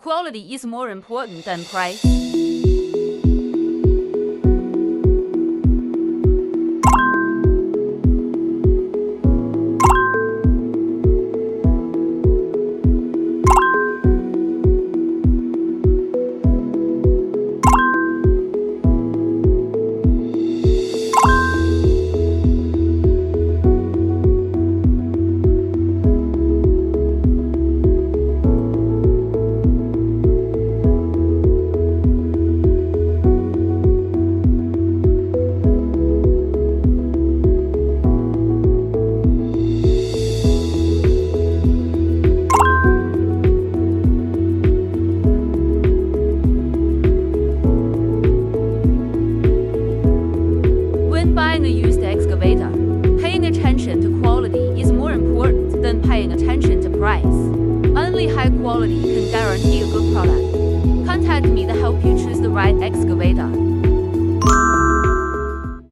Quality is more important than price. Buying a used excavator, paying attention to quality is more important than paying attention to price. Only high quality can guarantee a good product. Contact me to help you choose the right excavator.